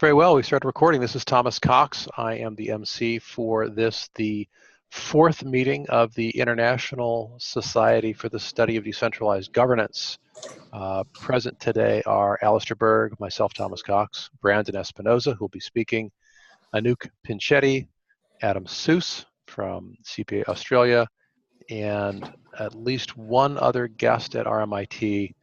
Very well. We started recording. This is Thomas Cox. I am the MC for this, the fourth meeting of the International Society for the Study of Decentralized Governance. Present today are Alistair Berg, myself, Thomas Cox, Branden Espinoza, who will be speaking, Anouk Pinchetti, Adam Seuss from CPA Australia, and at least one other guest at RMIT.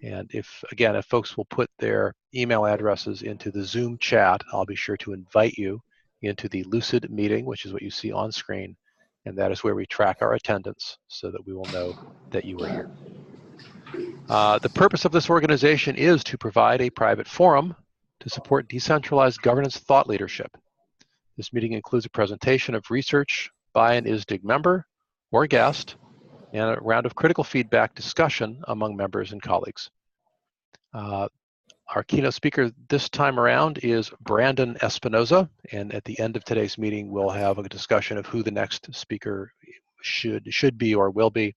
And if folks will put their email addresses into the Zoom chat, I'll be sure to invite you into the Lucid meeting, which is what you see on screen. And that is where we track our attendance so that we will know that you are here. The purpose of this organization is to provide a private forum to support decentralized governance thought leadership. This meeting includes a presentation of research by an ISSDG member or guest, and a round of critical feedback discussion among members and colleagues. Our keynote speaker this time around is Branden Espinoza, and at the end of today's meeting, we'll have a discussion of who the next speaker should be or will be.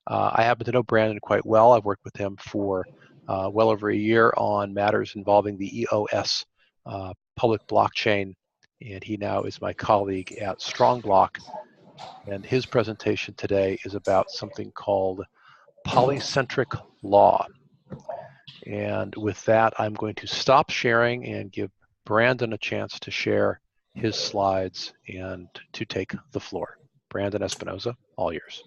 I happen to know Branden quite well. I've worked with him for well over a year on matters involving the EOS public blockchain, and he now is my colleague at StrongBlock. And his presentation today is about something called Polycentric Law. And with that, I'm going to stop sharing and give Branden a chance to share his slides and to take the floor. Branden Espinoza, all yours.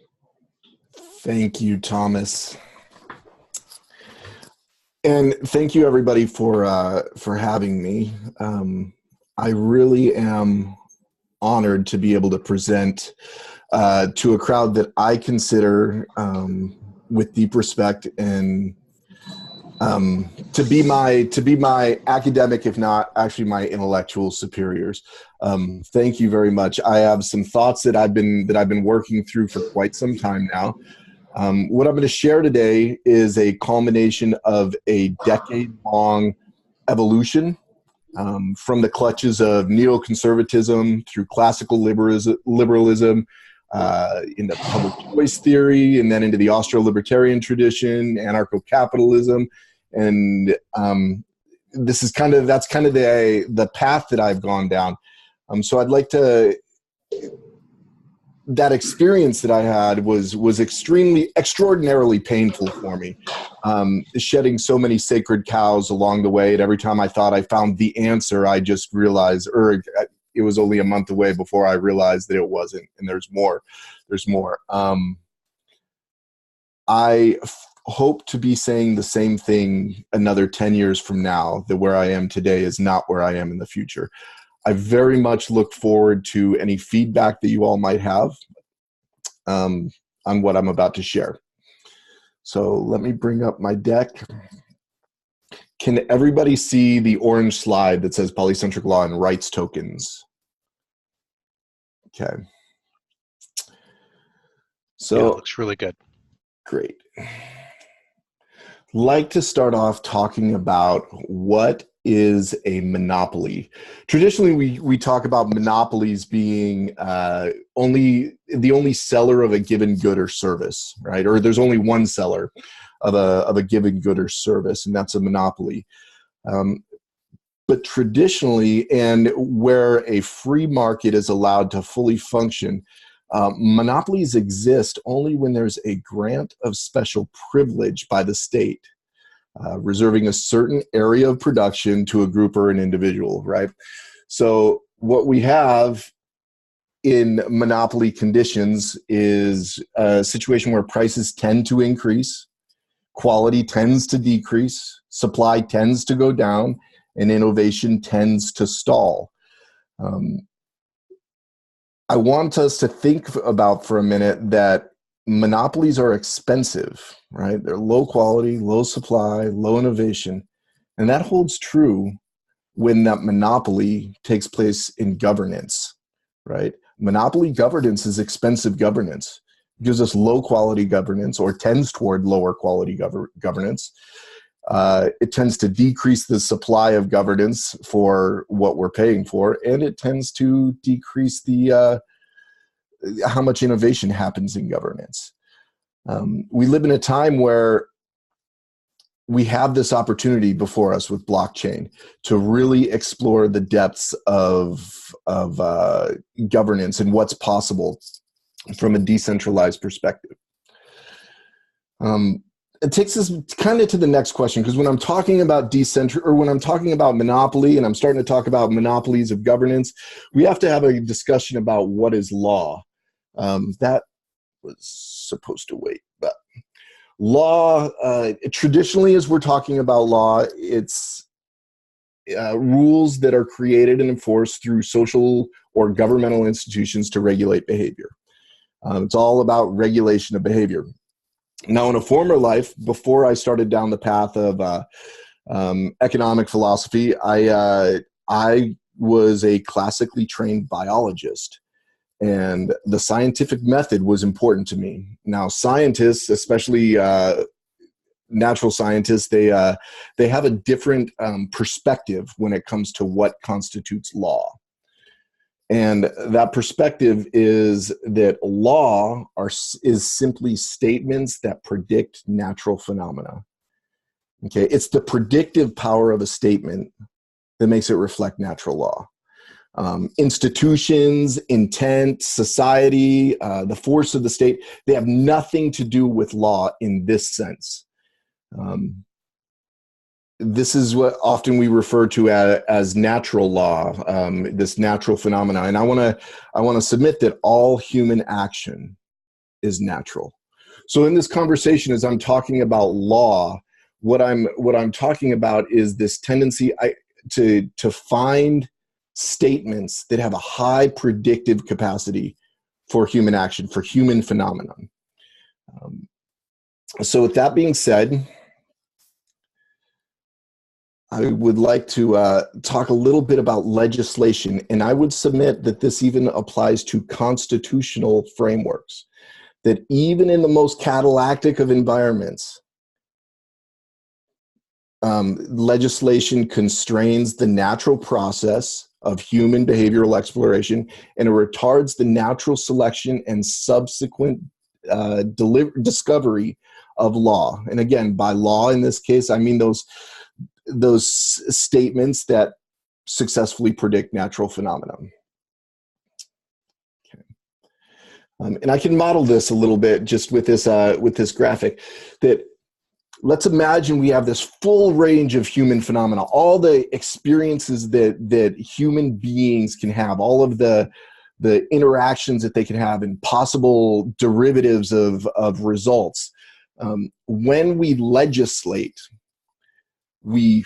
Thank you, Thomas. And thank you, everybody, for having me. I really am honored to be able to present to a crowd that I consider with deep respect and to be my academic, if not actually my intellectual superiors. Thank you very much. I have some thoughts that I've been working through for quite some time now. What I'm going to share today is a culmination of a decade-long evolution from the clutches of neoconservatism through classical liberalism, into public choice theory, and then into the Austro-libertarian tradition, anarcho-capitalism, and that's kind of the path that I've gone down. So I'd like to. That experience that I had was extraordinarily painful for me, shedding so many sacred cows along the way. And every time I thought I found the answer, I just realized, it was only a month away before I realized that it wasn't. And there's more. I hope to be saying the same thing another 10 years from now, that where I am today is not where I am in the future. I very much look forward to any feedback that you all might have on what I'm about to share. So let me bring up my deck. Can everybody see the orange slide that says Polycentric Law and Rights Tokens? Okay. So yeah, it looks really good. Great. Like to start off talking about what is a monopoly. Traditionally, we talk about monopolies being the only seller of a given good or service, right? Or there's only one seller of a given good or service, and that's a monopoly. But traditionally, and where a free market is allowed to fully function, monopolies exist only when there's a grant of special privilege by the state, reserving a certain area of production to a group or an individual, right? So what we have in monopoly conditions is a situation where prices tend to increase, quality tends to decrease, supply tends to go down, and innovation tends to stall. I want us to think about for a minute that monopolies are expensive, right? They're low quality, low supply, low innovation. And that holds true when that monopoly takes place in governance, right? Monopoly governance is expensive governance. It gives us low quality governance, or tends toward lower quality governance. It tends to decrease the supply of governance for what we're paying for, and it tends to decrease the how much innovation happens in governance. We live in a time where we have this opportunity before us with blockchain to really explore the depths of governance and what's possible from a decentralized perspective. It takes us kind of to the next question, because when I'm talking about when I'm talking about monopoly and I'm starting to talk about monopolies of governance, we have to have a discussion about what is law. That was supposed to wait, but law, traditionally, as we're talking about law, it's rules that are created and enforced through social or governmental institutions to regulate behavior. It's all about regulation of behavior. Now, in a former life, before I started down the path of economic philosophy, I was a classically trained biologist, and the scientific method was important to me. Now, scientists, especially natural scientists, they have a different perspective when it comes to what constitutes law. And that perspective is that law is simply statements that predict natural phenomena. Okay, it's the predictive power of a statement that makes it reflect natural law. Institutions, intent, society, the force of the state, they have nothing to do with law in this sense. This is what often we refer to as natural law, this natural phenomena. And I want to submit that all human action is natural. So in this conversation, as I'm talking about law, what I'm talking about is this tendency to find statements that have a high predictive capacity for human action, for human phenomenon. So with that being said, I would like to talk a little bit about legislation, and I would submit that this even applies to constitutional frameworks, that even in the most catallactic of environments, legislation constrains the natural process of human behavioral exploration, and it retards the natural selection and subsequent discovery of law. And again, by law in this case, I mean those statements that successfully predict natural phenomena. Okay. And I can model this a little bit just with this graphic. That let's imagine we have this full range of human phenomena, all the experiences that human beings can have, all of the interactions that they can have, and possible derivatives of results. When we legislate, we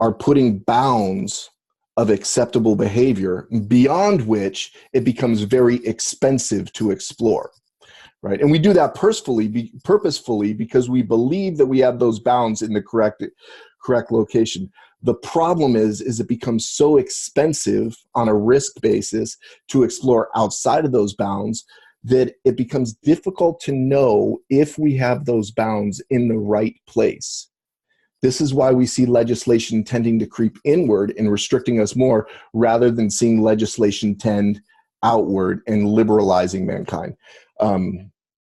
are putting bounds of acceptable behavior beyond which it becomes very expensive to explore, right? And we do that purposefully because we believe that we have those bounds in the correct location. The problem is it becomes so expensive on a risk basis to explore outside of those bounds that it becomes difficult to know if we have those bounds in the right place. This is why we see legislation tending to creep inward and restricting us more, rather than seeing legislation tend outward and liberalizing mankind.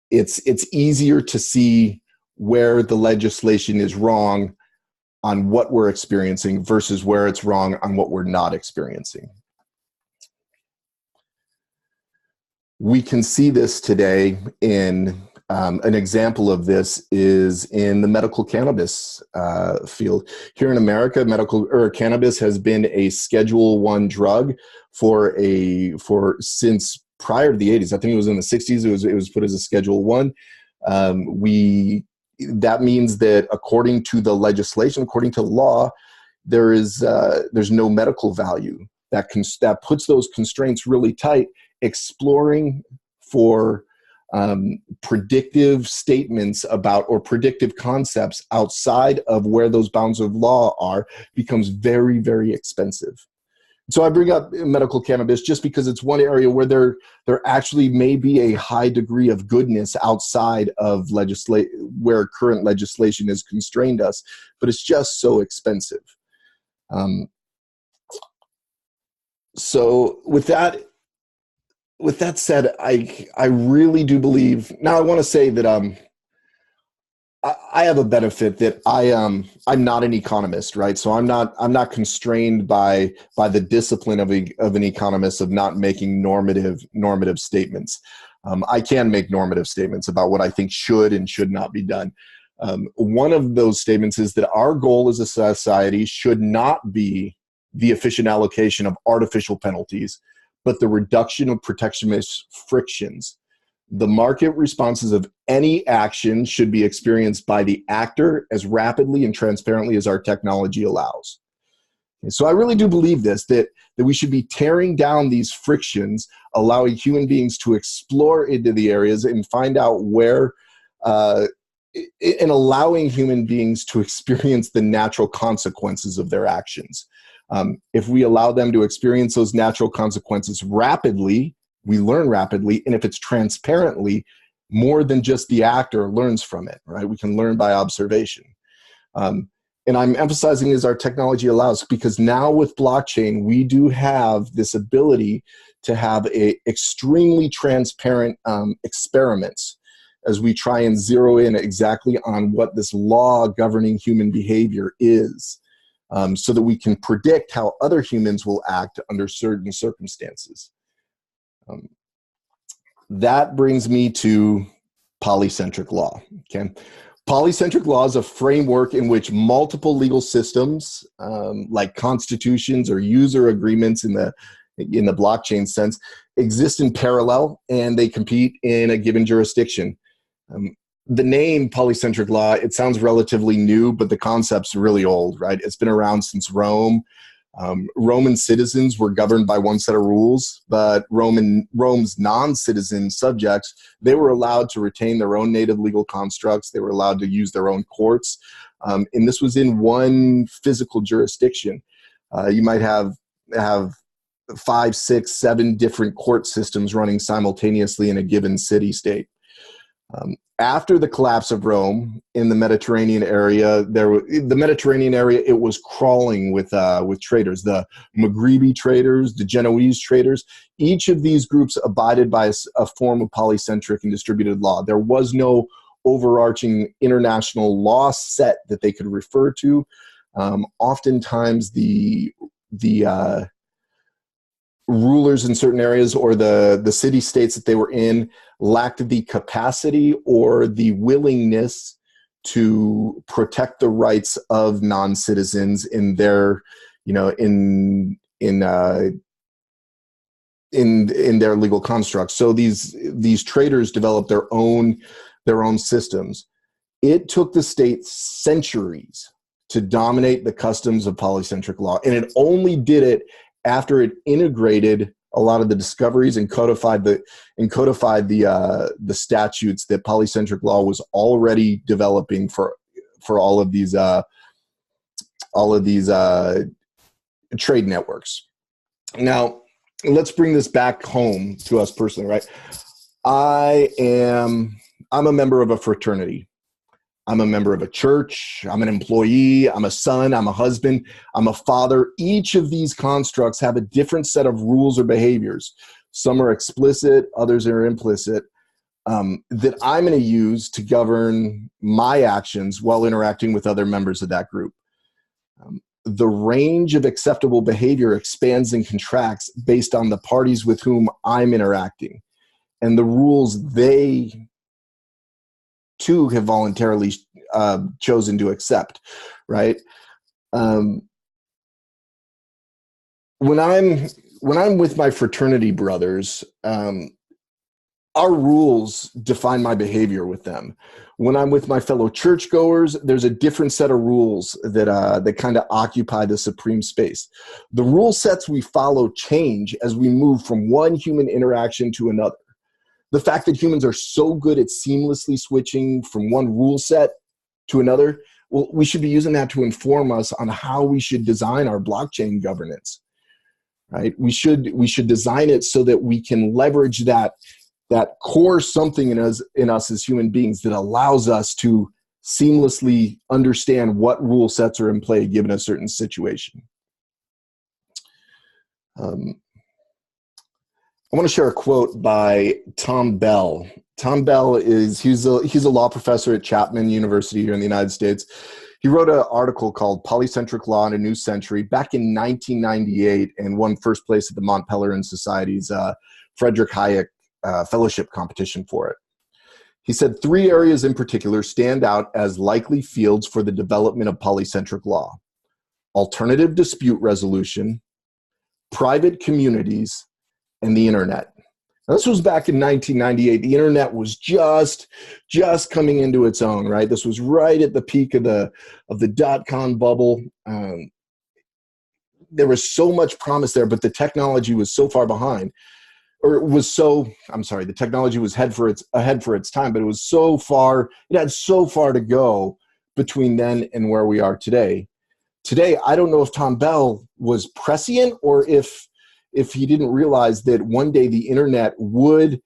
It's easier to see where the legislation is wrong on what we're experiencing versus where it's wrong on what we're not experiencing. We can see this today in an example of this is in the medical cannabis field. Here in America, cannabis has been a Schedule I drug since prior to the 80s. I think it was in the 60s. It was put as a Schedule I. That means that according to the legislation, according to law, there's no medical value. That puts those constraints really tight. Exploring for predictive statements about, or predictive concepts outside of where those bounds of law are, becomes very, very expensive. So I bring up medical cannabis just because it's one area where there actually may be a high degree of goodness outside of where current legislation has constrained us, but it's just so expensive. So with that said, I really do believe. Now I want to say that I have a benefit that I'm not an economist, right? So I'm not constrained by the discipline of an economist of not making normative statements. I can make normative statements about what I think should and should not be done. One of those statements is that our goal as a society should not be the efficient allocation of artificial penalties, but the reduction of protectionist frictions. The market responses of any action should be experienced by the actor as rapidly and transparently as our technology allows. And so I really do believe this, that we should be tearing down these frictions, allowing human beings to explore into the areas and find out where, and allowing human beings to experience the natural consequences of their actions. If we allow them to experience those natural consequences rapidly, we learn rapidly, and if it's transparently, more than just the actor learns from it, right? We can learn by observation. And I'm emphasizing as our technology allows, because now with blockchain, we do have this ability to have extremely transparent experiments as we try and zero in exactly on what this law governing human behavior is, so that we can predict how other humans will act under certain circumstances. That brings me to polycentric law. Okay, polycentric law is a framework in which multiple legal systems, like constitutions or user agreements in the blockchain sense, exist in parallel, and they compete in a given jurisdiction. The name polycentric law, it sounds relatively new, but the concept's really old, right? It's been around since Rome. Roman citizens were governed by one set of rules, but Rome's non-citizen subjects, they were allowed to retain their own native legal constructs. They were allowed to use their own courts. And this was in one physical jurisdiction. You might have 5, 6, 7 different court systems running simultaneously in a given city-state. After the collapse of Rome in the Mediterranean area, it was crawling with traders, the Maghrebi traders, the Genoese traders. Each of these groups abided by a form of polycentric and distributed law. There was no overarching international law set that they could refer to. Oftentimes, the rulers in certain areas or the city-states that they were in lacked the capacity or the willingness to protect the rights of non-citizens in their, in their legal constructs. So these traders developed their own systems. It took the state centuries to dominate the customs of polycentric law, and it only did it after it integrated a lot of the discoveries and codified the statutes that polycentric law was already developing for all of these trade networks. Now, let's bring this back home to us personally, right? I'm a member of a fraternity. I'm a member of a church, I'm an employee, I'm a son, I'm a husband, I'm a father. Each of these constructs have a different set of rules or behaviors. Some are explicit, others are implicit, that I'm going to use to govern my actions while interacting with other members of that group. The range of acceptable behavior expands and contracts based on the parties with whom I'm interacting and the rules they too have voluntarily chosen to accept, right? When I'm with my fraternity brothers, our rules define my behavior with them. When I'm with my fellow churchgoers, there's a different set of rules that kind of occupy the supreme space. The rule sets we follow change as we move from one human interaction to another. The fact that humans are so good at seamlessly switching from one rule set to another, well, we should be using that to inform us on how we should design our blockchain governance, right? We should design it so that we can leverage that core something in us as human beings that allows us to seamlessly understand what rule sets are in play given a certain situation. I want to share a quote by Tom Bell. Tom Bell he's a law professor at Chapman University here in the United States. He wrote an article called Polycentric Law in a New Century back in 1998 and won first place at the Mont Pelerin Society's Frederick Hayek fellowship competition for it. He said 3 areas in particular stand out as likely fields for the development of polycentric law: alternative dispute resolution, private communities, and the internet. Now, this was back in 1998. The internet was just coming into its own, right? This was right at the peak of the dot-com bubble. There was so much promise there, but the technology was so far behind, the technology was ahead for its time, but it had so far to go between then and where we are today. Today, I don't know if Tom Bell was prescient or if he didn't realize that one day the internet would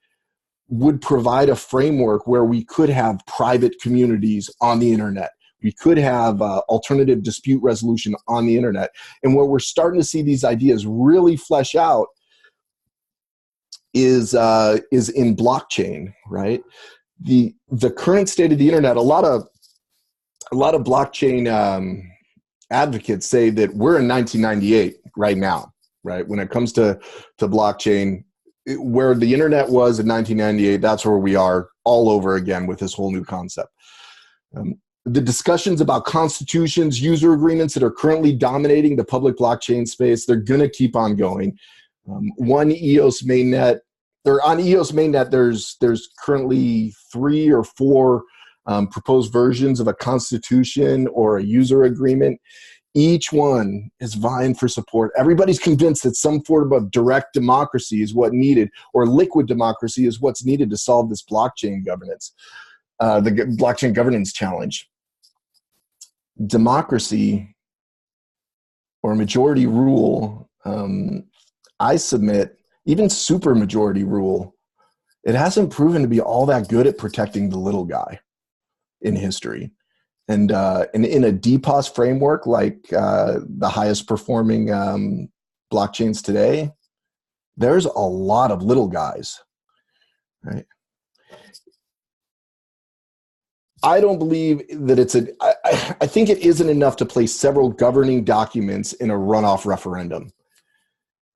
provide a framework where we could have private communities on the internet. We could have alternative dispute resolution on the internet. And where we're starting to see these ideas really flesh out is in blockchain, right? The current state of the internet, a lot of blockchain advocates say that we're in 1998 right now, right? When it comes to blockchain, where the internet was in 1998, that's where we are all over again with this whole new concept. The discussions about constitutions, user agreements that are currently dominating the public blockchain space, they're going to keep on going. On EOS mainnet, there's currently 3 or 4 proposed versions of a constitution or a user agreement. Each one is vying for support. Everybody's convinced that some form of direct democracy is what needed, or liquid democracy is what's needed to solve this blockchain governance, the blockchain governance challenge. Democracy or majority rule, I submit, even supermajority rule, it hasn't proven to be all that good at protecting the little guy in history. And in a DPoS framework like the highest performing blockchains today, there's a lot of little guys, right? I don't believe that I think it isn't enough to place several governing documents in a runoff referendum.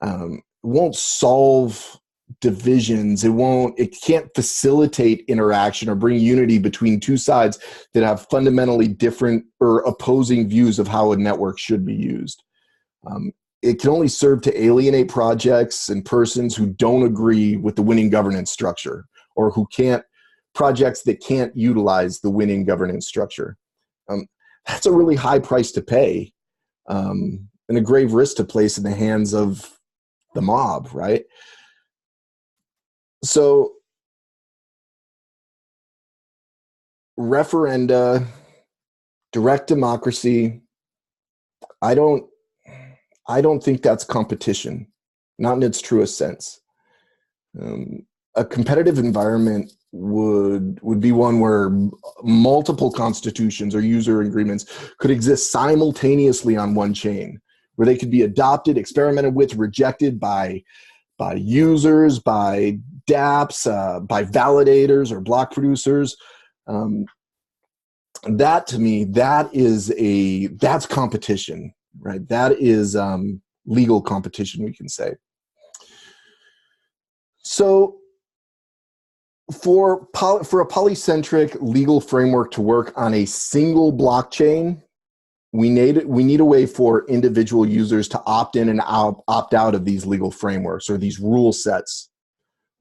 It won't solve divisions. It can't facilitate interaction or bring unity between two sides that have fundamentally different or opposing views of how a network should be used. It can only serve to alienate projects and persons who don't agree with the winning governance structure, or projects that can't utilize the winning governance structure. That's a really high price to pay, and a grave risk to place in the hands of the mob, right? So referenda, direct democracy, I don't think that's competition, not in its truest sense. A competitive environment would be one where multiple constitutions or user agreements could exist simultaneously on one chain, where they could be adopted, experimented with, rejected by users, by dApps, by validators or block producers. That to me, that's competition, right? That is legal competition, we can say. So for a polycentric legal framework to work on a single blockchain, we need a way for individual users to opt in and opt out of these legal frameworks or these rule sets.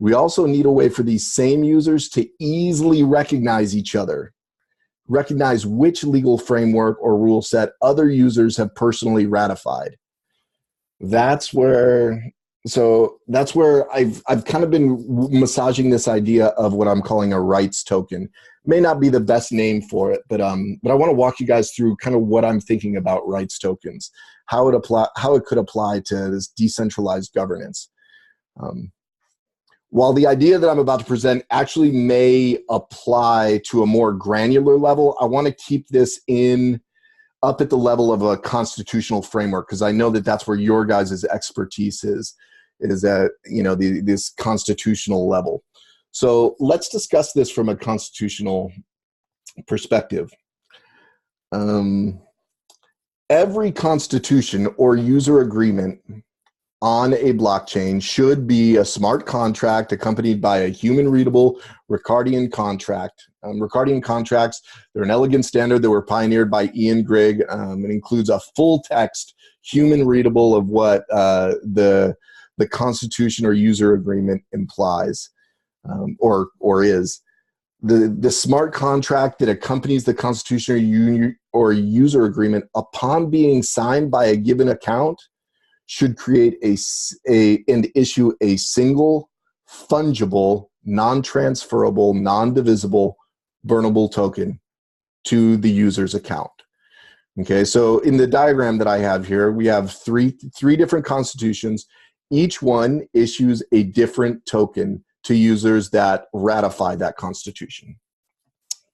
We also need a way for these same users to easily recognize each other, recognize which legal framework or rule set other users have personally ratified. That's where I've kind of been massaging this idea of what I'm calling a rights token. May not be the best name for it, but I want to walk you guys through kind of what I'm thinking about rights tokens, how it could apply to this decentralized governance. While the idea that I'm about to present actually may apply to a more granular level, I want to keep this up at the level of a constitutional framework, because I know that that's where your guys' expertise is. at, this constitutional level. So let's discuss this from a constitutional perspective. Every constitution or user agreement on a blockchain should be a smart contract accompanied by a human-readable Ricardian contract. Ricardian contracts, they're an elegant standard that were pioneered by Ian Grigg. It includes a full-text, human-readable of what the constitution or user agreement implies or is. The smart contract that accompanies the constitution or user agreement upon being signed by a given account should create and issue a single, fungible, non-transferable, non-divisible, burnable token to the user's account. Okay, so in the diagram that I have here, we have three different constitutions. Each one issues a different token to users that ratify that constitution.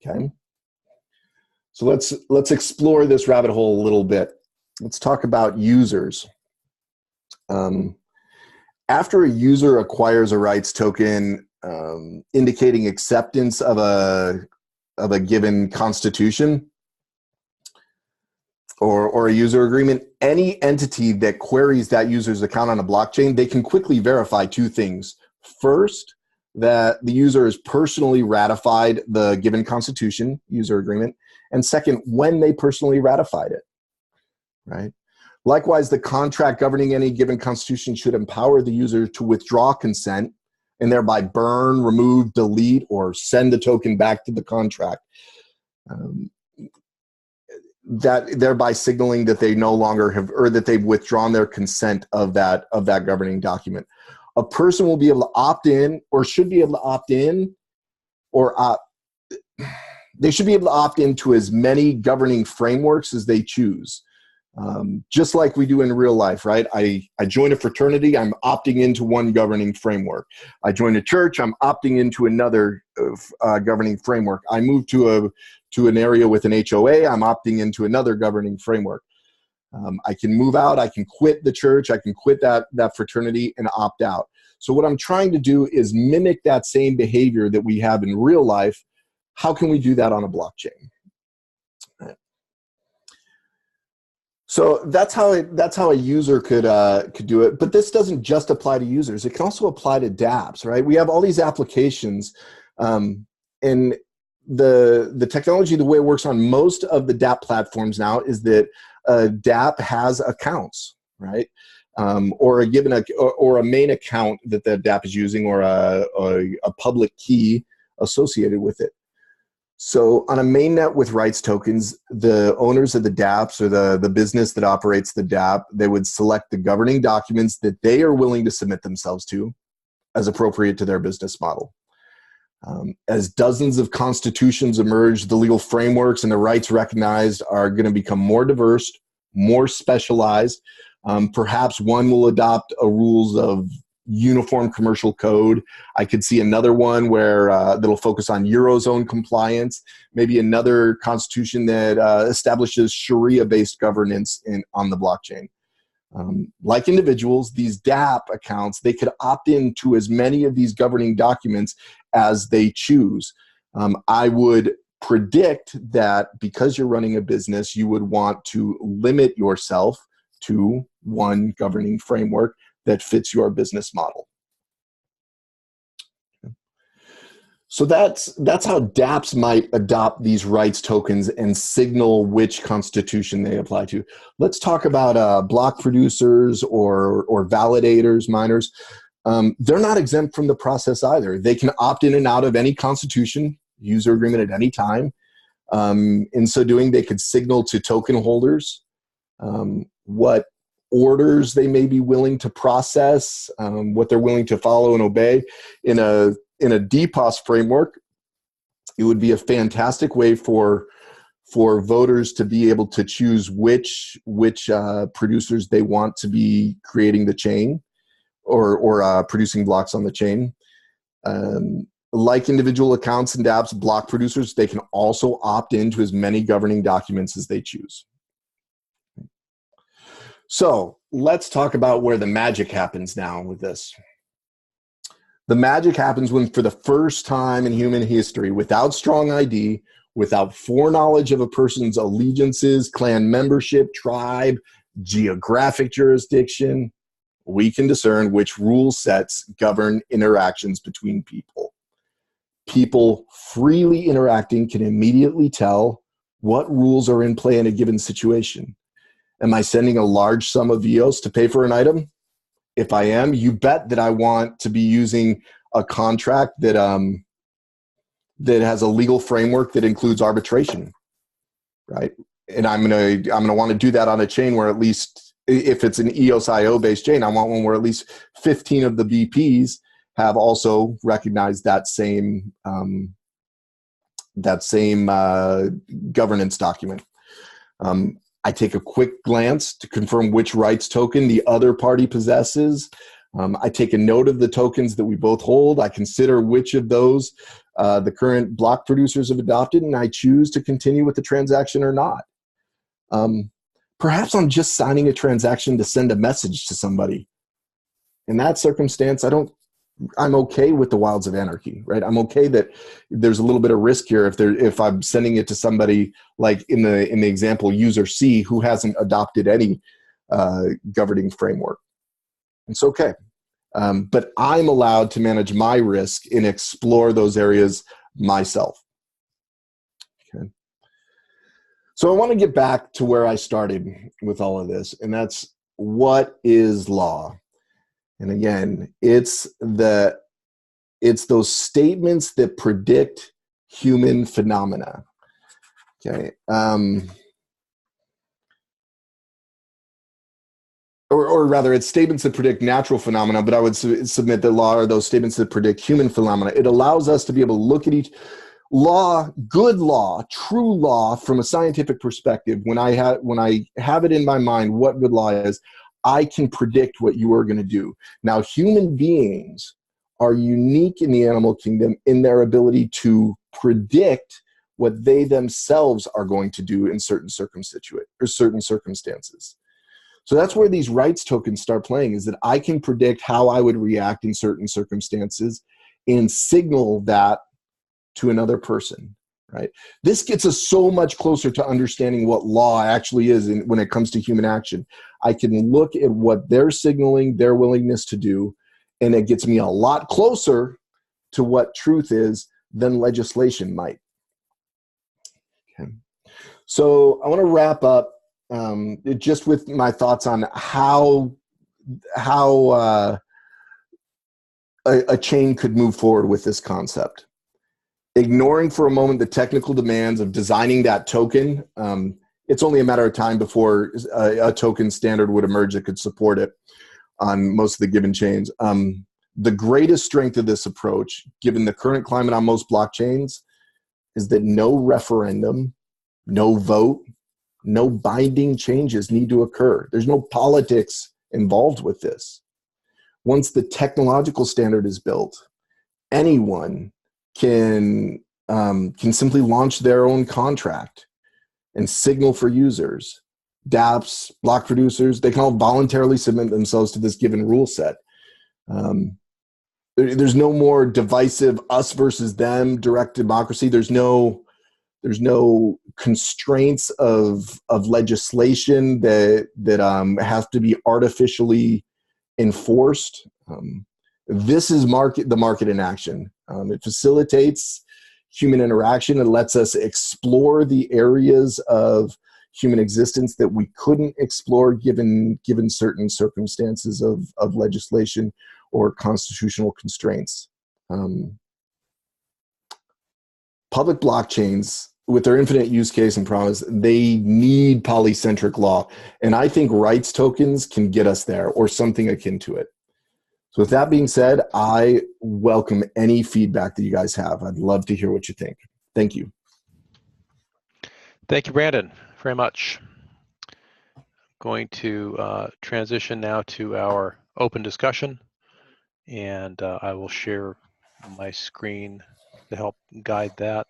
Okay, so let's explore this rabbit hole a little bit. Let's talk about users. After a user acquires a rights token indicating acceptance of a given constitution or a user agreement, any entity that queries that user's account on a blockchain, they can quickly verify two things. First, that the user has personally ratified the given constitution, user agreement, and second, when they personally ratified it, right? Likewise, the contract governing any given constitution should empower the user to withdraw consent and thereby burn, remove, delete, or send the token back to the contract. That thereby signaling that they no longer have, or that they've withdrawn their consent of that governing document. A person will be able to opt in, or should be able to opt in, or they should be able to opt into as many governing frameworks as they choose. Just like we do in real life, right? I join a fraternity, I'm opting into one governing framework. I join a church, I'm opting into another governing framework. I move to an area with an HOA, I'm opting into another governing framework. I can move out, I can quit the church, I can quit that fraternity and opt out. So what I'm trying to do is mimic that same behavior that we have in real life. How can we do that on a blockchain? So that's how a user could do it. But this doesn't just apply to users. It can also apply to dApps, right? We have all these applications, and the technology, the way it works on most of the dApp platforms now is that a dApp has accounts, right? Or a main account that the dApp is using, or a public key associated with it. So on a mainnet with rights tokens, the owners of the dApps, or the business that operates the dApp, they would select the governing documents that they are willing to submit themselves to as appropriate to their business model. As dozens of constitutions emerge, the legal frameworks and the rights recognized are going to become more diverse, more specialized. Perhaps one will adopt rules of uniform commercial code. I could see another one where that'll focus on Eurozone compliance, maybe another constitution that establishes Sharia-based governance on the blockchain. Like individuals, these dApp accounts, they could opt in to as many of these governing documents as they choose. I would predict that because you're running a business, you would want to limit yourself to one governing framework that fits your business model. So that's how dApps might adopt these rights tokens and signal which constitution they apply to. Let's talk about block producers or validators, miners. They're not exempt from the process either. They can opt in and out of any constitution, user agreement at any time. In so doing, they could signal to token holders what orders they may be willing to process, what they're willing to follow and obey. In a DPoS framework, it would be a fantastic way for voters to be able to choose which producers they want to be creating the chain or producing blocks on the chain. Like individual accounts and dApps, block producers, they can also opt into as many governing documents as they choose. So let's talk about where the magic happens now with this. The magic happens when, for the first time in human history, without strong ID, without foreknowledge of a person's allegiances, clan membership, tribe, geographic jurisdiction, we can discern which rule sets govern interactions between people. People freely interacting can immediately tell what rules are in play in a given situation. Am I sending a large sum of EOS to pay for an item? If I am, you bet that I want to be using a contract that that has a legal framework that includes arbitration, right? And I'm gonna want to do that on a chain where, at least if it's an EOS-IO based chain, I want one where at least 15 of the BPs have also recognized that same governance document. I take a quick glance to confirm which rights token the other party possesses. I take a note of the tokens that we both hold. I consider which of those the current block producers have adopted, and I choose to continue with the transaction or not. Perhaps I'm just signing a transaction to send a message to somebody. In that circumstance, I'm okay with the wilds of anarchy, right? I'm okay that there's a little bit of risk here if I'm sending it to somebody like in the example user C who hasn't adopted any governing framework. It's okay. But I'm allowed to manage my risk and explore those areas myself. Okay. So I want to get back to where I started with all of this, and that's, what is law? And again, it's those statements that predict human phenomena. Okay. Or rather, it's statements that predict natural phenomena, but I would submit that law are those statements that predict human phenomena. It allows us to be able to look at each law, good law, true law, from a scientific perspective. When I have it in my mind what good law is, I can predict what you are going to do. Now, human beings are unique in the animal kingdom in their ability to predict what they themselves are going to do in certain circumstances. So that's where these rights tokens start playing, is that I can predict how I would react in certain circumstances and signal that to another person, right? This gets us so much closer to understanding what law actually is when it comes to human action. I can look at what they're signaling their willingness to do, and it gets me a lot closer to what truth is than legislation might. Okay. So I want to wrap up just with my thoughts on how a chain could move forward with this concept. Ignoring for a moment the technical demands of designing that token, it's only a matter of time before a token standard would emerge that could support it on most of the given chains. The greatest strength of this approach, given the current climate on most blockchains, is that no referendum, no vote, no binding changes need to occur. There's no politics involved with this. Once the technological standard is built, anyone can simply launch their own contract and signal for users. dApps, block producers, they can all voluntarily submit themselves to this given rule set. There's no more divisive us versus them direct democracy. There's no constraints of legislation that have to be artificially enforced. This is the market in action. It facilitates human interaction. It lets us explore the areas of human existence that we couldn't explore given certain circumstances of legislation or constitutional constraints. Public blockchains, with their infinite use case and promise, they need polycentric law. And I think rights tokens can get us there, or something akin to it. So with that being said, I welcome any feedback that you guys have. I'd love to hear what you think. Thank you. Thank you, Branden, very much. Going to transition now to our open discussion, and I will share my screen to help guide that.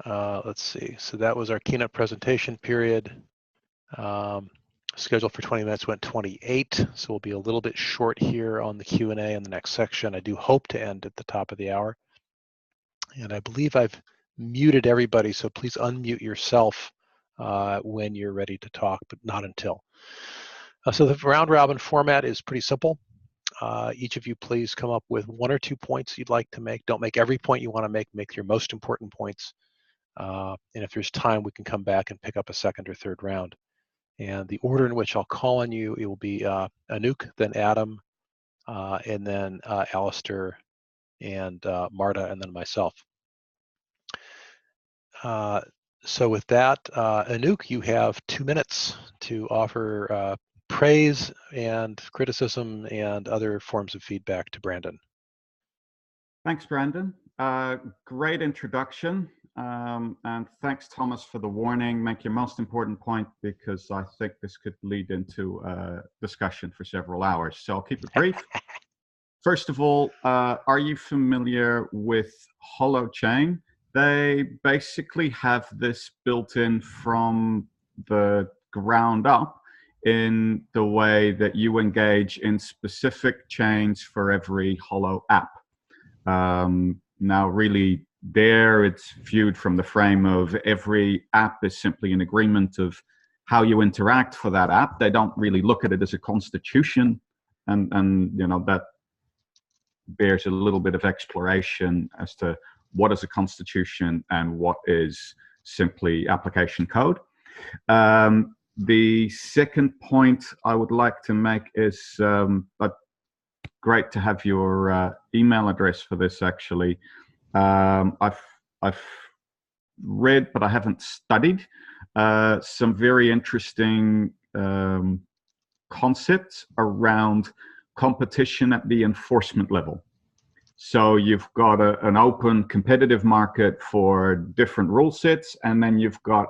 Let's see. So that was our keynote presentation period. Scheduled for 20 minutes, went 28. So we'll be a little bit short here on the Q&A in the next section. I do hope to end at the top of the hour. And I believe I've muted everybody, so please unmute yourself when you're ready to talk, but not until. So the round robin format is pretty simple. Each of you please come up with 1 or 2 points you'd like to make. Don't make every point you want to make your most important points. And if there's time, we can come back and pick up a second or third round. And the order in which I'll call on you, it will be Anouk, then Adam, and then Alistair, and Marta, and then myself. So with that, Anouk, you have 2 minutes to offer praise and criticism and other forms of feedback to Branden. Thanks, Branden. Great introduction. And thanks, Thomas, for the warning. Make your most important point, because I think this could lead into a discussion for several hours. So I'll keep it brief. First of all, are you familiar with Holochain? They basically have this built in from the ground up in the way that you engage in specific chains for every Holo app. Now, really, there it's viewed from the frame of every app is simply an agreement of how you interact for that app. They don't really look at it as a constitution, and you know, that bears a little bit of exploration as to what is a constitution and what is simply application code. The second point I would like to make is great to have your email address for this, actually. I've read, but I haven't studied, some very interesting concepts around competition at the enforcement level. So you've got an open competitive market for different rule sets, and then you've got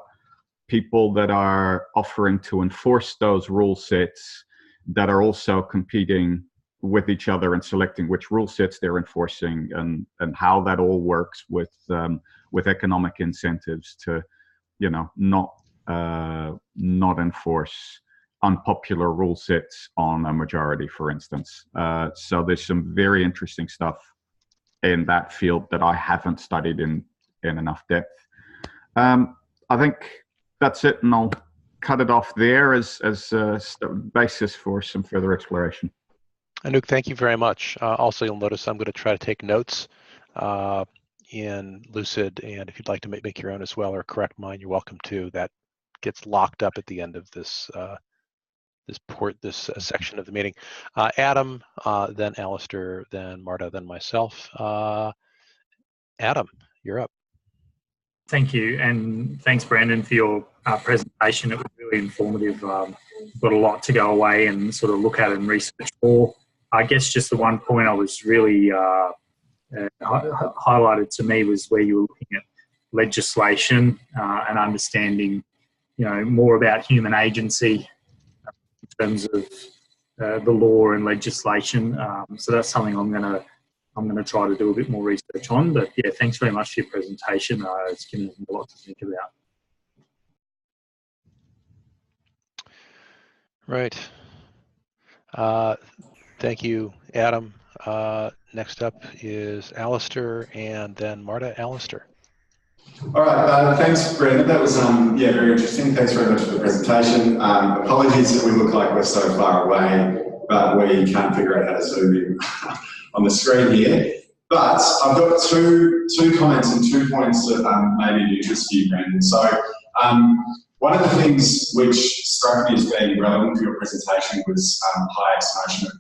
people that are offering to enforce those rule sets that are also competing with each other and selecting which rule sets they're enforcing, and how that all works with economic incentives to, you know, not enforce unpopular rule sets on a majority, for instance. So there's some very interesting stuff in that field that I haven't studied in enough depth. I think that's it, and I'll cut it off there as a basis for some further exploration. Anouk, thank you very much. Also, you'll notice I'm going to try to take notes in Lucid, and if you'd like to make your own as well or correct mine, you're welcome to. That gets locked up at the end of this this section of the meeting. Adam, then Alistair, then Marta, then myself. Adam, you're up. Thank you, and thanks, Branden, for your presentation. It was really informative. Got a lot to go away and sort of look at and research more. I guess just the one point I was really highlighted to me was where you were looking at legislation and understanding, you know, more about human agency in terms of the law and legislation. So that's something I'm gonna try to do a bit more research on. But yeah, thanks very much for your presentation. It's given me a lot to think about. Right. Thank you, Adam. Next up is Alistair, and then Marta. Alistair. All right, thanks, Branden. That was yeah, very interesting. Thanks very much for the presentation. Apologies that we look like we're so far away, but we can't figure out how to zoom in on the screen here. But I've got two comments and 2 points that may be of interest to you, Branden. So one of the things which struck me as being relevant for your presentation was Hayek's notion of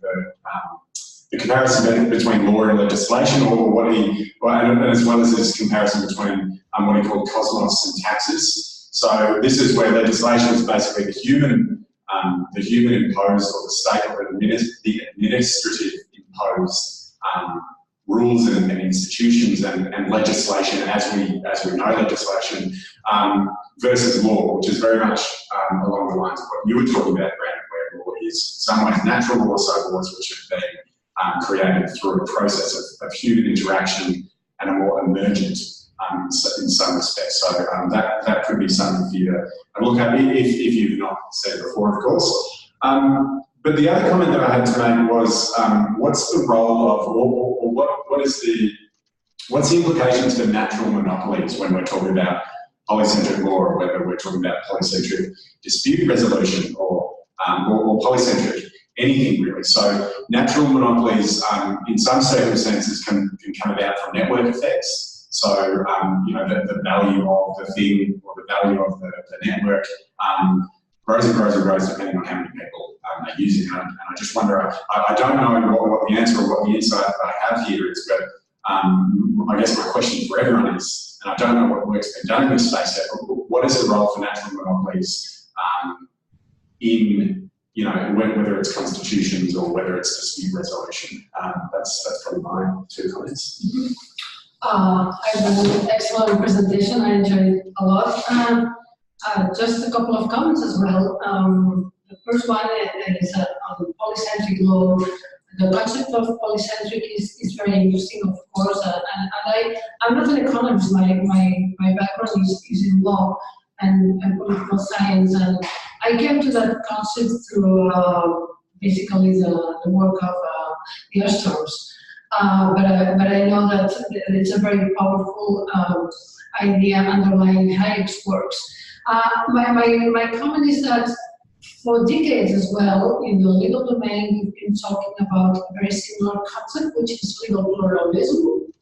the comparison between law and legislation, or and as well as this comparison between what he called cosmos and taxis. So this is where legislation is basically the human imposed, or the state or the administrative imposed rules and institutions and legislation as we know legislation, versus law, which is very much along the lines of what you were talking about, Branden, where law is in some ways natural, but also laws which have been created through a process of human interaction and a more emergent in some respects. So that could be something for you to look at if you've not said it before, of course. But the other comment that I had to make was, what's the role of, or what's the implications for natural monopolies when we're talking about polycentric law, or whether we're talking about polycentric dispute resolution or polycentric anything really. So natural monopolies in some circumstances can come about from network effects. So you know, the value of the thing or the value of the network grows and grows and grows depending on how many people are using it. And I just wonder, I don't know what the answer or what the insight that I have here is, but I guess my question for everyone is, and I don't know what work's been done in this space yet, but what is the role for natural monopolies in, you know, whether it's constitutions or whether it's dispute resolution? That's probably my two comments. I had an excellent presentation. I enjoyed it a lot. Just a couple of comments as well. The first one is on polycentric law. The concept of polycentric is very interesting, of course, and I'm not an economist. My background is in law and political science, and I came to that concept through basically the work of the Ostrom's. But I know that it's a very powerful idea underlying Hayek's works. My comment is that for decades as well, in the legal domain, we've been talking about a very similar concept, which is legal pluralism.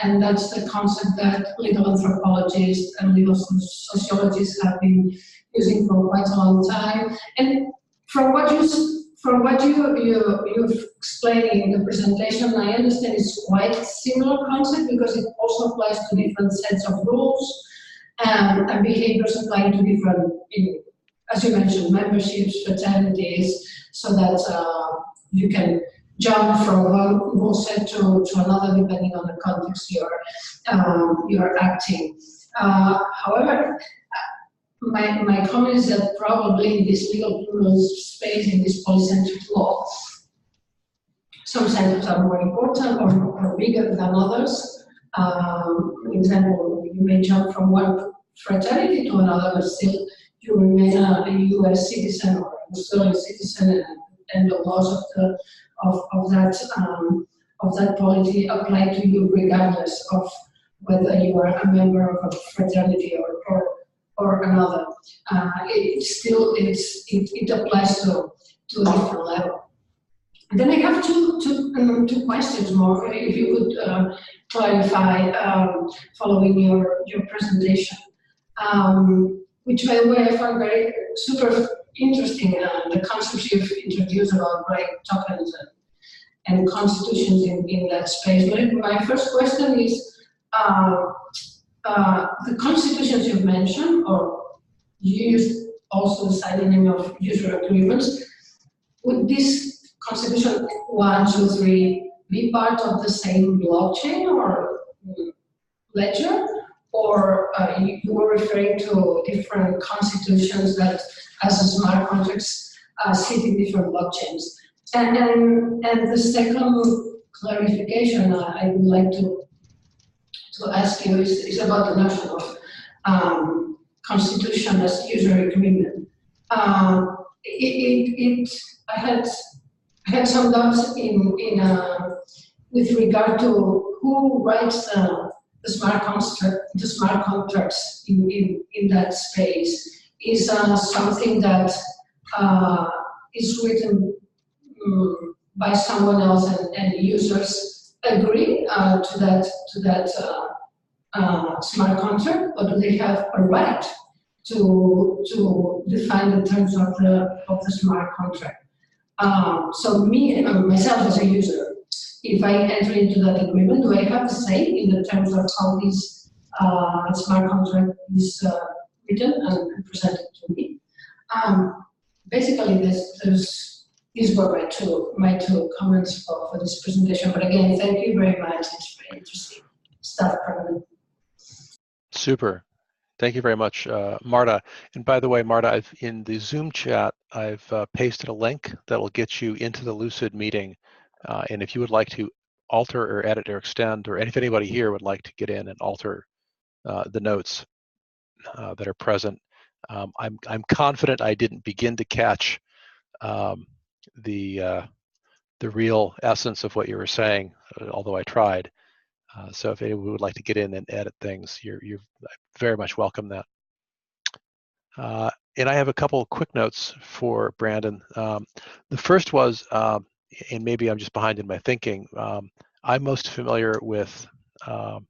And that's the concept that legal anthropologists and legal sociologists have been using for quite a long time. And from what you've explained in the presentation, I understand it's quite a similar concept because it also applies to different sets of rules and behaviors applying to different, as you mentioned, memberships, fraternities, so that you can jump from one rule set to another depending on the context you're acting. However, my comment is that probably in this legal pluralism space, in this polycentric law, some centers are more important or bigger than others. For example, you may jump from one fraternity to another, but still you remain a U.S. citizen or an Australian citizen, and the laws of that polity apply to you regardless of whether you are a member of a fraternity or another. It applies to a different level. And then I have two questions more, if you could clarify following your presentation. Which, by the way, I found very super interesting, the concepts you've introduced about right tokens and constitutions in that space. But my first question is, the constitutions you've mentioned, or you used also the synonym of user agreements, would this constitution 1, 2, 3 be part of the same blockchain or ledger? Or you were referring to different constitutions that, as smart contracts, sit in different blockchains. And the second clarification I would like to ask you is about the notion of constitution as user agreement. I had some doubts with regard to who writes the smart contracts in that space. Is something that is written by someone else and users agree to that smart contract, or do they have a right to define the terms of the smart contract? So myself as a user, if I enter into that agreement, do I have a say in the terms of how this smart contract is written and presented to me? Basically, these were my two comments for this presentation. But again, thank you very much. It's very interesting stuff, Branden. Super. Thank you very much, Marta. And by the way, Marta, in the Zoom chat, I've pasted a link that will get you into the Lucid meeting. And if you would like to alter or edit or extend, or if anybody here would like to get in and alter the notes that are present. I'm confident I didn't begin to catch the real essence of what you were saying, although I tried. So if anyone would like to get in and edit things, you're very much welcome that. And I have a couple of quick notes for Branden. The first was, and maybe I'm just behind in my thinking, I'm most familiar with, as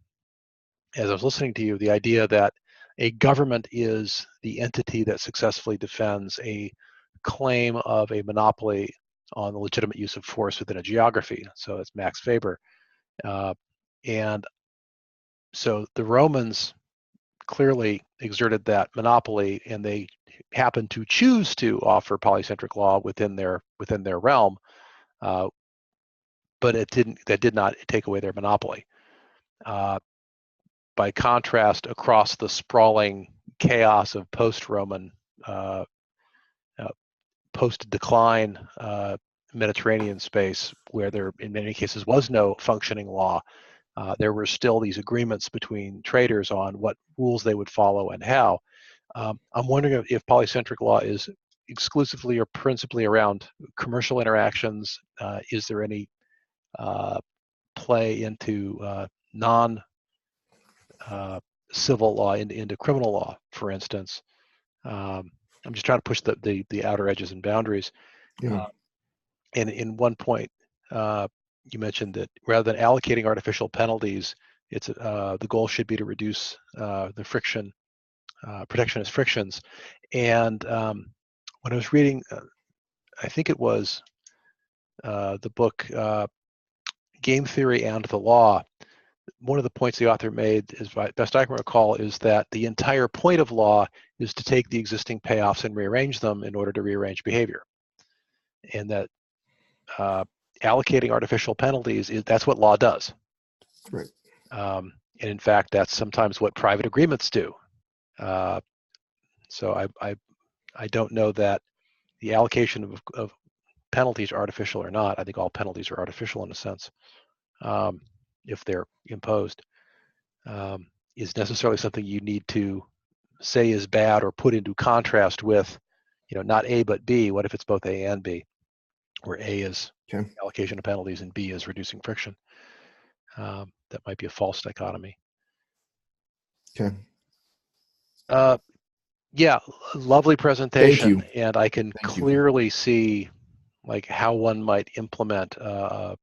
I was listening to you, the idea that a government is the entity that successfully defends a claim of a monopoly on the legitimate use of force within a geography. So it's Max Weber. And so the Romans clearly exerted that monopoly, and they happened to choose to offer polycentric law within their realm, but that did not take away their monopoly. By contrast, across the sprawling chaos of post-Roman, post-decline Mediterranean space, where there in many cases was no functioning law, there were still these agreements between traders on what rules they would follow and how. I'm wondering if polycentric law is exclusively or principally around commercial interactions. Is there any play into non-civil law into criminal law, for instance? I'm just trying to push the outer edges and boundaries. Yeah. And in one point, you mentioned that rather than allocating artificial penalties, it's the goal should be to reduce the friction, protectionist frictions. And when I was reading, I think it was the book Game Theory and the Law, one of the points the author made, as best I can recall, is that the entire point of law is to take the existing payoffs and rearrange them in order to rearrange behavior. And that allocating artificial penalties, that's what law does. Right. And in fact, that's sometimes what private agreements do. So I don't know that the allocation of penalties are artificial or not. I think all penalties are artificial in a sense, if they're imposed. Is necessarily something you need to say is bad or put into contrast with, not A but B. What if it's both A and B, where A is allocation of penalties and B is reducing friction? That might be a false dichotomy. Okay. Yeah, lovely presentation. Thank you. And I can clearly see like how one might implement a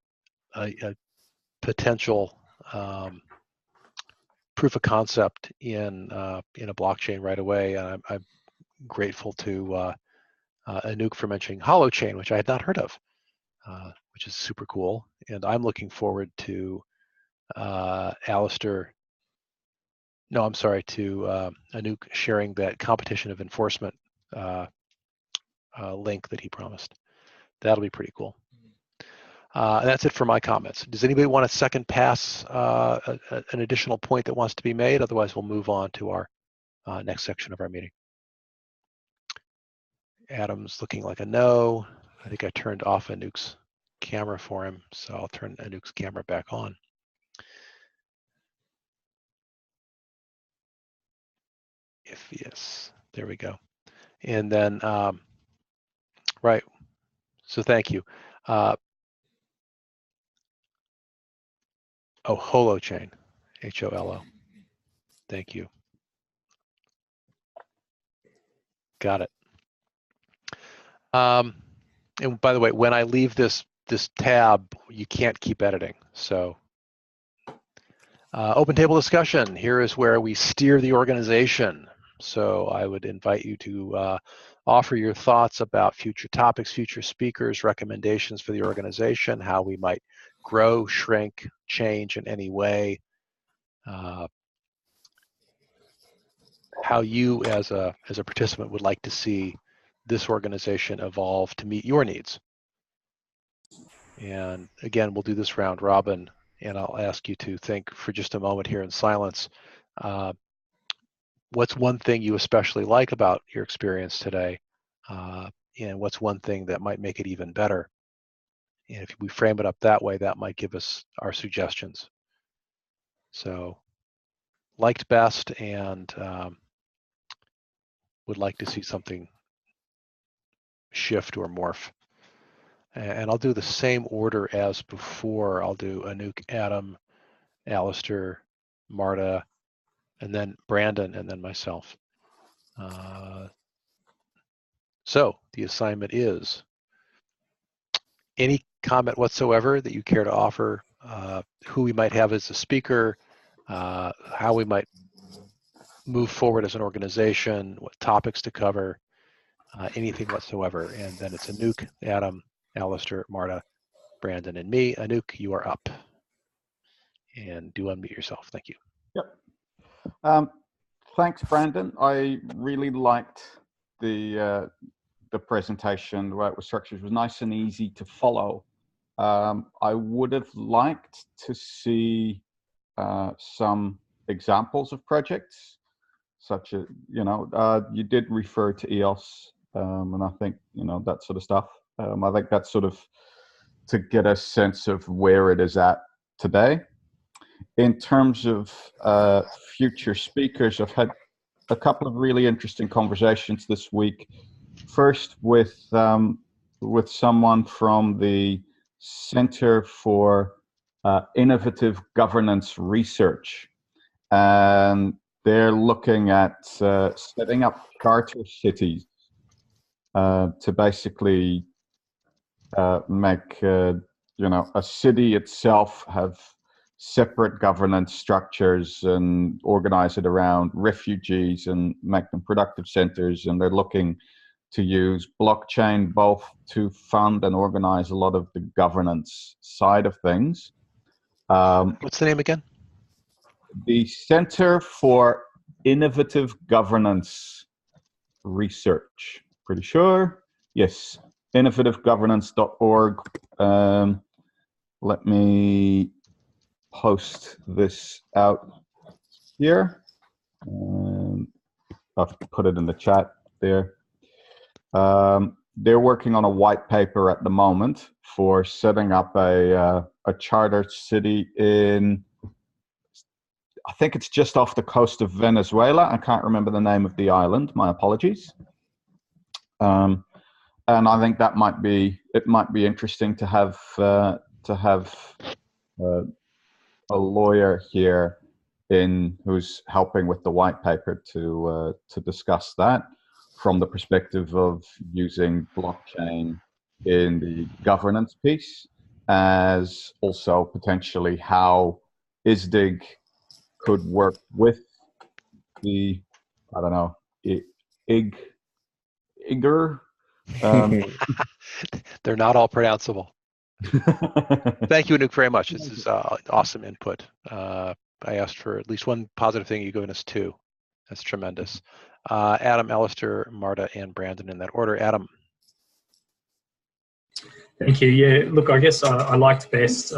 potential proof of concept in a blockchain right away. And I'm grateful to Anouk for mentioning holochain, which I had not heard of, which is super cool. And I'm looking forward to to Anouk sharing that competition of enforcement link that he promised. That'll be pretty cool. And that's it for my comments. Does anybody want a second pass, an additional point that wants to be made? Otherwise, we'll move on to our next section of our meeting. Adam's looking like a no. I think I turned off Anouk's camera for him, so I'll turn Anouk's camera back on. Yes, there we go. And then, right, so thank you. Holochain, H-O-L-O. Thank you. Got it. And by the way, when I leave this tab, you can't keep editing. So open table discussion. Here is where we steer the organization. So I would invite you to offer your thoughts about future topics, future speakers, recommendations for the organization, how we might grow, shrink, change in any way, how you as a participant would like to see this organization evolve to meet your needs. And again, we'll do this round robin, and I'll ask you to think for just a moment here in silence. What's one thing you especially like about your experience today? And what's one thing that might make it even better? And if we frame it up that way, that might give us our suggestions. So liked best, and would like to see something shift or morph. And I'll do the same order as before. I'll do Anouk, Adam, Alistair, Marta, and then Branden, and then myself. So the assignment is any comment whatsoever that you care to offer, who we might have as a speaker, how we might move forward as an organization, what topics to cover, anything whatsoever. And then it's Anouk, Adam, Alistair, Marta, Branden, and me. Anouk, you are up. And do unmute yourself. Thank you. Yep. Thanks, Branden. I really liked the presentation, the way it was structured. It was nice and easy to follow. I would have liked to see some examples of projects, such as, you did refer to EOS, and I think, that sort of stuff. I think that's sort of to get a sense of where it is at today. In terms of future speakers, I've had a couple of really interesting conversations this week. First with someone from the Center for Innovative Governance Research, and they're looking at setting up charter cities to basically make a city itself have separate governance structures and organize it around refugees and make them productive centers. And they're looking to use blockchain both to fund and organize a lot of the governance side of things. What's the name again? The Center for Innovative Governance Research. Pretty sure. Yes, innovativegovernance.org. Let me post this out here. I've put it in the chat there. They're working on a white paper at the moment for setting up a charter city in, I think it's just off the coast of Venezuela. I can't remember the name of the island. My apologies. And I think that might be interesting to have a lawyer here who's helping with the white paper to discuss that from the perspective of using blockchain in the governance piece, as also potentially how ISSDG could work with the, I don't know, IGR. They're not all pronounceable. Thank you, Anouk, very much. This is awesome input. I asked for at least one positive thing. You've given us two. That's tremendous. Adam, Alistair, Marta, and Branden in that order. Adam. Thank you. Yeah, look, I guess I liked best,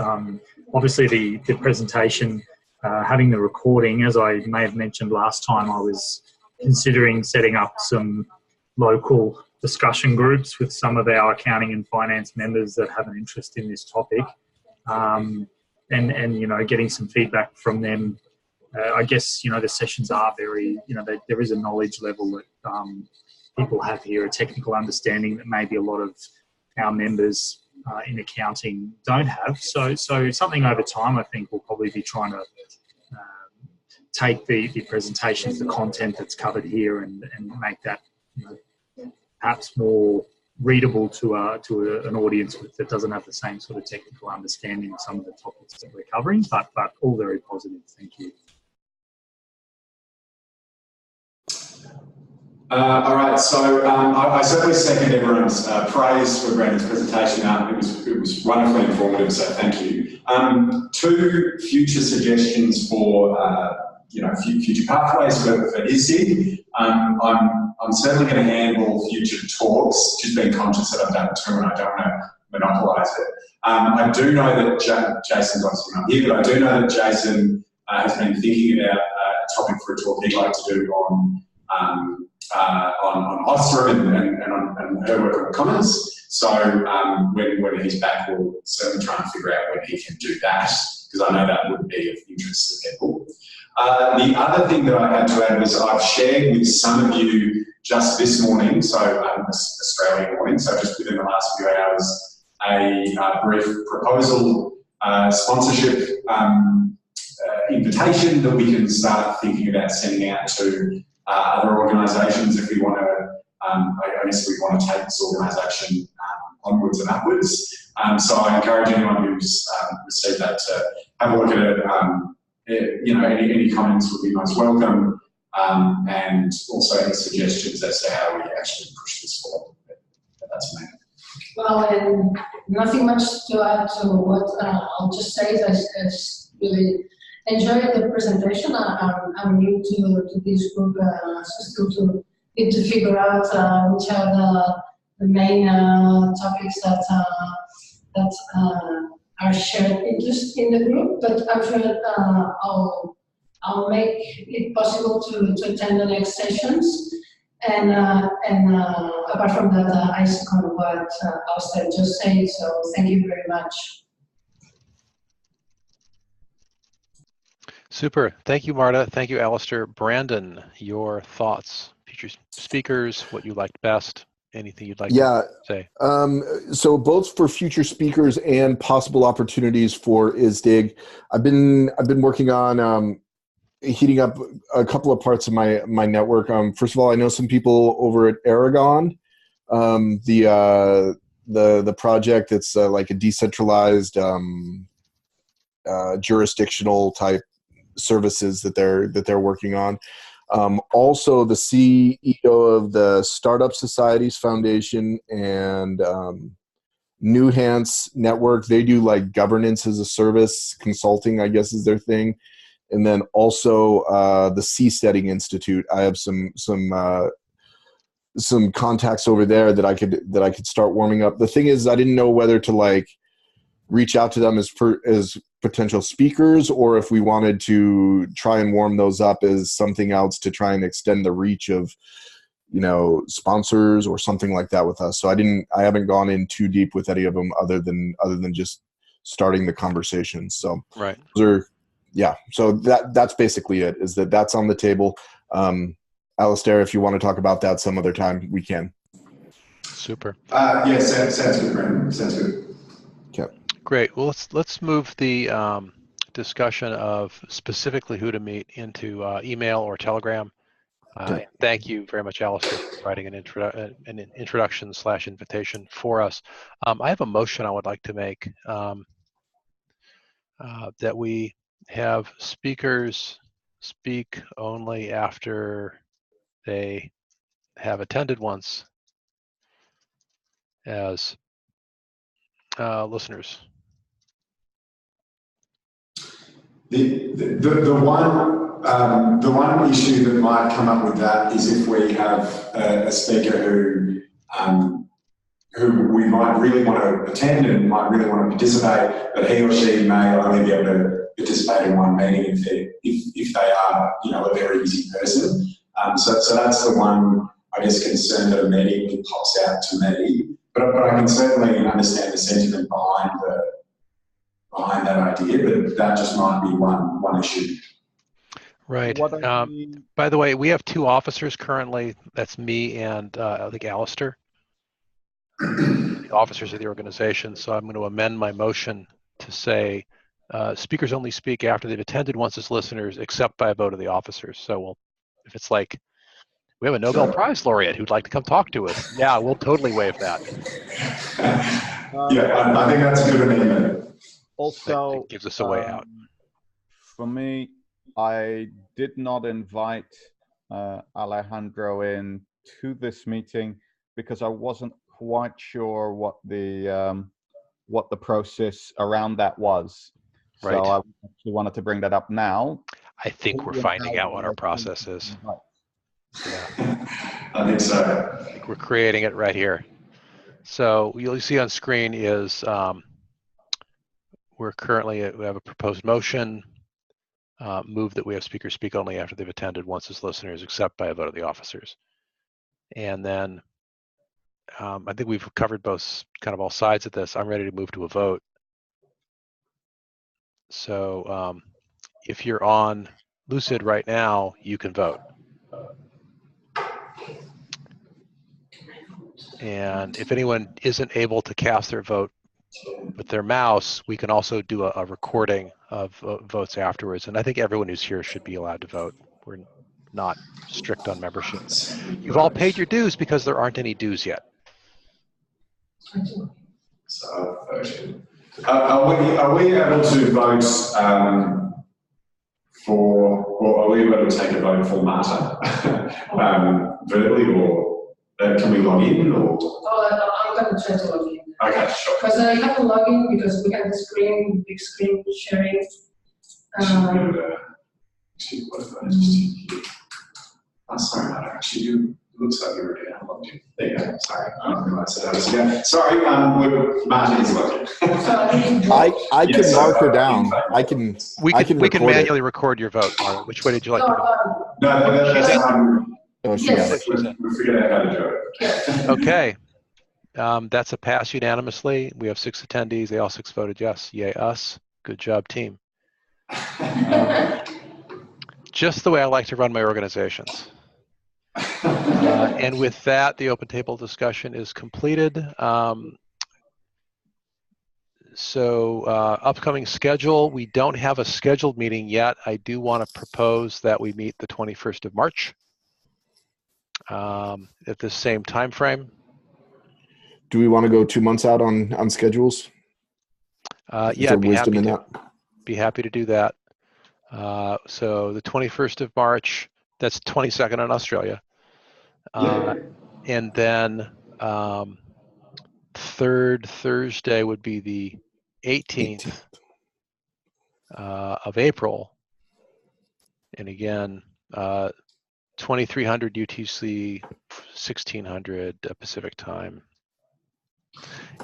obviously, the presentation, having the recording. As I may have mentioned last time, I was considering setting up some local discussion groups with some of our accounting and finance members that have an interest in this topic, and getting some feedback from them. I guess the sessions are very there is a knowledge level that people have here, a technical understanding that maybe a lot of our members in accounting don't have. So something over time, I think we'll probably be trying to take the presentations, the content that's covered here, and make that perhaps more readable to an audience that doesn't have the same sort of technical understanding of some of the topics that we're covering. But all very positive. Thank you. All right, so I certainly second everyone's praise for Branden's presentation. It was wonderfully informative, so thank you. Two future suggestions for future pathways for ISSDG. I'm certainly going to handle future talks, just being conscious that I've done two and I don't want to monopolise it. I do know that Jason's obviously not here, but I do know that Jason has been thinking about a topic for a talk he'd like to do on Ostrom and on her work on the Commons. So when he's back, we'll certainly try and figure out when he can do that, because I know that would be of interest to people. The other thing that I had to add was I've shared with some of you just this morning, so Australian morning, so just within the last few hours, a brief proposal, sponsorship invitation that we can start thinking about sending out to other organisations if we want to, I guess we want to take this organisation onwards and upwards. So I encourage anyone who's received that to have a look at it. You know, any comments would be most welcome, and also any suggestions as to how we actually push this forward. But that's me. Well, and nothing much to add to what I'll just say is I really enjoyed the presentation. I'm new to this group, so still need to figure out which are the main topics that are shared interest in the group. But I'm sure I'll make it possible to attend the next sessions. And apart from that, I second what Alistair just said. So thank you very much. Super. Thank you, Marta. Thank you, Alistair. Branden, your thoughts, future speakers, what you liked best, anything you'd like to say? So both for future speakers and possible opportunities for ISSDG, I've been working on heating up a couple of parts of my network. First of all, I know some people over at Aragon, the project. It's like a decentralized jurisdictional type services that they're working on. Also, the CEO of the Startup Societies Foundation and Nuhance Network, they do like governance as a service consulting, I guess is their thing. And then also the Seasteading Institute. I have some contacts over there that I could start warming up. The thing is, I didn't know whether to like reach out to them as potential speakers, or if we wanted to try and warm those up as something else to try and extend the reach of, you know, sponsors or something like that with us. So I haven't gone in too deep with any of them other than just starting the conversation. So right. So that's basically it, is that's on the table. Alistair, if you want to talk about that some other time, we can. Super. Yeah, sounds good, Branden. Sounds good. Okay. Great. Well, let's move the discussion of specifically who to meet into email or Telegram. Okay. Thank you very much, Alistair, for writing an introduction/invitation for us. I have a motion I would like to make that we have speakers speak only after they have attended once as listeners. The one issue that might come up with that is if we have a speaker who we might really want to attend and might really want to participate, but he or she may only be able to participate in one meeting if they are, you know, a very busy person. So that's the one, I guess, concern that immediately pops out to me. But I can certainly understand the sentiment behind that idea, but that just might be one issue. Right. By the way, we have two officers currently. That's me and I think Alistair, the officers of the organization. So I'm going to amend my motion to say speakers only speak after they've attended once as listeners, except by a vote of the officers. So if it's like, we have a Nobel Prize laureate who'd like to come talk to us, yeah, we'll totally waive that. Yeah, I think that's a good amendment. Also, it gives us a way out. For me, I did not invite Alejandro in to this meeting because I wasn't quite sure what the process around that was. Right. So I actually wanted to bring that up now. I think we're finding out what our process is. Yeah. I think so. I think we're creating it right here. So you'll see on screen is we have a proposed motion, move that we have speakers speak only after they've attended once as listeners, except by a vote of the officers. And then I think we've covered both, kind of all sides of this. I'm ready to move to a vote. So if you're on Lucid right now, you can vote. And if anyone isn't able to cast their vote with their mouse, we can also do a recording of votes afterwards. And I think everyone who's here should be allowed to vote. We're not strict on membership. You've all paid your dues because there aren't any dues yet. So, are we able to vote or are we able to take a vote for Marta verbally, or can we log in? Or? Oh, I'm going to try to log in. Okay, sure. Because I have to log in because we have the screen, big screen sharing. Sorry, Marta, actually, it looks like you're already logged in. There you go. Sorry, I didn't realize that was again. Sorry, Marta is logged in. I can mark her down. We can manually record your vote, Marta. Which way did you like to go? No, that's fine. Oh, she's Yes. in. We figured out how to do it. Okay. That's a pass unanimously. We have 6 attendees. They all 6 voted yes. Yay, us. Good job, team. Just the way I like to run my organizations. And with that, the open table discussion is completed. Upcoming schedule, we don't have a scheduled meeting yet. I do want to propose that we meet the 21st of March at the same time frame. Do we want to go 2 months out on schedules? Yeah, be happy to do that. So the 21st of March, that's 22nd in Australia. And then third Thursday would be the 18th of April. And again, 2300 UTC, 1600 Pacific time.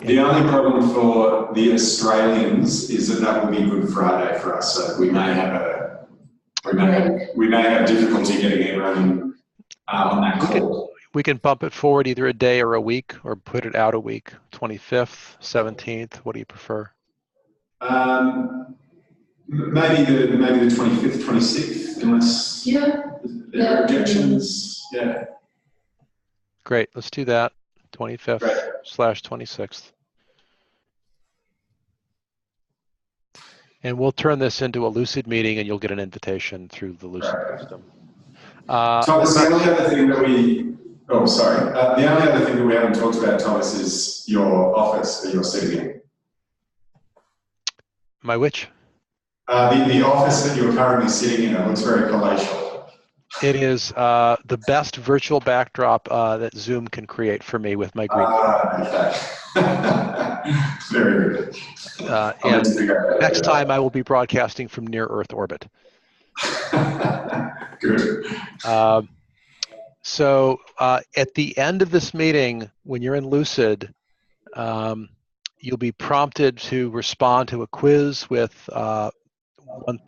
The only problem for the Australians is that will be Good Friday for us, so we may have difficulty getting everyone on that call. We can bump it forward either a day or a week, or put it out a week. 25th, 17th. What do you prefer? Maybe the 25th, 26th, unless there are objections. Yeah. Great. Let's do that. 25th/26th. And we'll turn this into a Lucid meeting, and you'll get an invitation through the Lucid system. Thomas, the only other thing that we the only other thing that we haven't talked about, Thomas, is your office that you're sitting in. My which? The office that you're currently sitting in. It looks very palatial. It is the best virtual backdrop that Zoom can create for me with my green. Okay. Very good. And next time I will be broadcasting from near Earth orbit. Good. So at the end of this meeting, when you're in Lucid, you'll be prompted to respond to a quiz with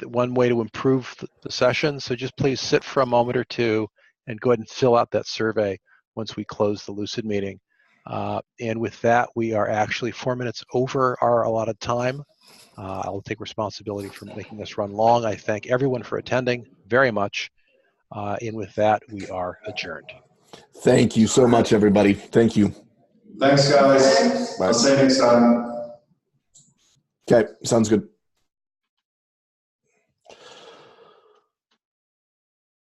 one way to improve the session. So just please sit for a moment or two and go ahead and fill out that survey once we close the Lucid meeting. And with that, we are actually 4 minutes over our allotted time. I'll take responsibility for making this run long. I thank everyone for attending very much. And with that, we are adjourned. Thank you so much, everybody. Thank you. Thanks, guys. Bye. I'll see you next time. Okay, sounds good.